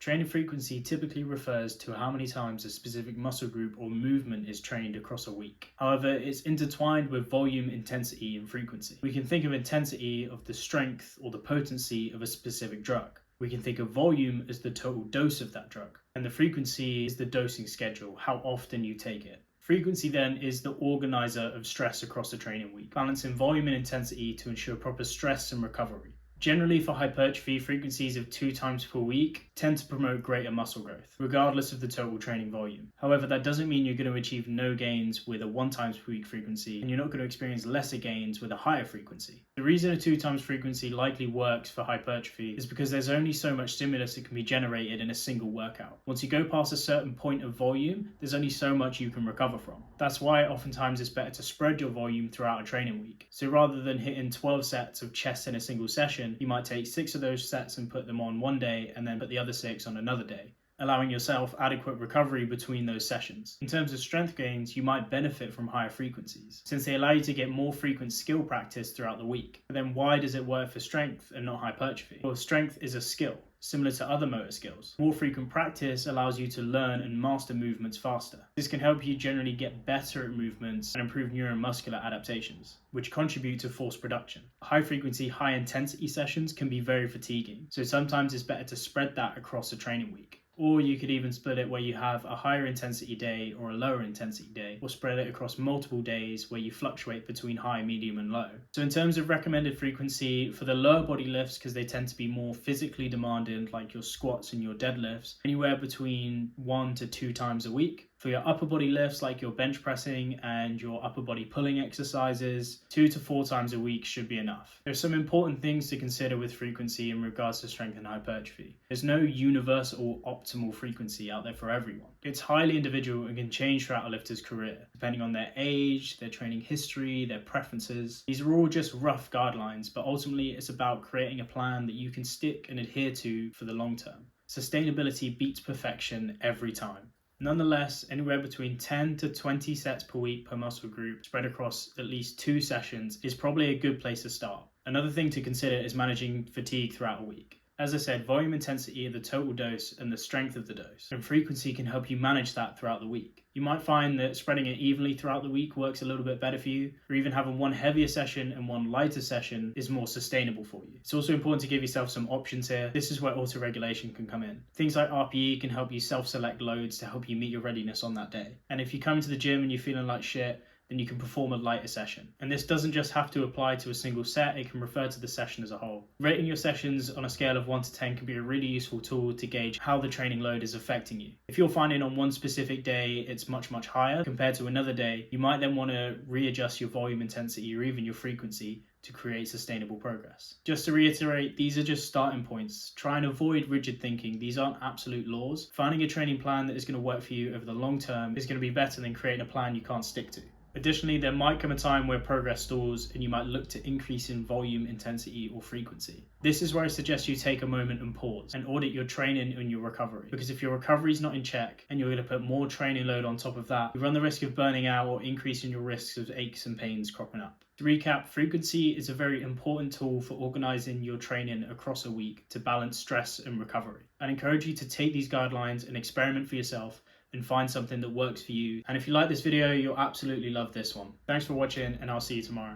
Training frequency typically refers to how many times a specific muscle group or movement is trained across a week. However, it's intertwined with volume, intensity, and frequency. We can think of intensity of the strength or the potency of a specific drug. We can think of volume as the total dose of that drug, and the frequency is the dosing schedule, how often you take it. Frequency then is the organizer of stress across a training week, balancing volume and intensity to ensure proper stress and recovery. Generally, for hypertrophy, frequencies of 2 times per week tend to promote greater muscle growth, regardless of the total training volume. However, that doesn't mean you're going to achieve no gains with a 1 times per week frequency, and you're not going to experience lesser gains with a higher frequency. The reason a 2 times frequency likely works for hypertrophy is because there's only so much stimulus that can be generated in a single workout. Once you go past a certain point of volume, there's only so much you can recover from. That's why oftentimes it's better to spread your volume throughout a training week. So rather than hitting 12 sets of chest in a single session, you might take 6 of those sets and put them on one day and then put the other 6 on another day, allowing yourself adequate recovery between those sessions. In terms of strength gains, you might benefit from higher frequencies, since they allow you to get more frequent skill practice throughout the week. But then why does it work for strength and not hypertrophy? Well, strength is a skill, similar to other motor skills. More frequent practice allows you to learn and master movements faster. This can help you generally get better at movements and improve neuromuscular adaptations, which contribute to force production. High frequency, high intensity sessions can be very fatiguing, so sometimes it's better to spread that across a training week. Or you could even split it where you have a higher intensity day or a lower intensity day, or spread it across multiple days where you fluctuate between high, medium, and low. So in terms of recommended frequency for the lower body lifts, because they tend to be more physically demanding, like your squats and your deadlifts, anywhere between 1 to 2 times a week. For your upper body lifts, like your bench pressing and your upper body pulling exercises, 2 to 4 times a week should be enough. There's some important things to consider with frequency in regards to strength and hypertrophy. There's no universal optimal frequency out there for everyone. It's highly individual and can change throughout a lifter's career, depending on their age, their training history, their preferences. These are all just rough guidelines, but ultimately it's about creating a plan that you can stick and adhere to for the long term. Sustainability beats perfection every time. Nonetheless, anywhere between 10 to 20 sets per week per muscle group spread across at least 2 sessions is probably a good place to start. Another thing to consider is managing fatigue throughout a week. As I said, volume, intensity, the total dose, and the strength of the dose, and frequency can help you manage that throughout the week. You might find that spreading it evenly throughout the week works a little bit better for you, or even having one heavier session and one lighter session is more sustainable for you. It's also important to give yourself some options here. This is where auto-regulation can come in. Things like RPE can help you self-select loads to help you meet your readiness on that day. And if you come to the gym and you're feeling like shit, then you can perform a lighter session. And this doesn't just have to apply to a single set, it can refer to the session as a whole. Rating your sessions on a scale of 1 to 10 can be a really useful tool to gauge how the training load is affecting you. If you're finding on one specific day it's much higher compared to another day, you might then want to readjust your volume intensity or even your frequency to create sustainable progress. Just to reiterate, these are just starting points. Try and avoid rigid thinking. These aren't absolute laws. Finding a training plan that is going to work for you over the long term is going to be better than creating a plan you can't stick to. Additionally, there might come a time where progress stalls and you might look to increase in volume, intensity, or frequency. This is where I suggest you take a moment and pause and audit your training and your recovery. Because if your recovery is not in check and you're going to put more training load on top of that, you run the risk of burning out or increasing your risks of aches and pains cropping up. To recap, frequency is a very important tool for organizing your training across a week to balance stress and recovery. I encourage you to take these guidelines and experiment for yourself and find something that works for you. And if you like this video, you'll absolutely love this one. Thanks for watching, and I'll see you tomorrow.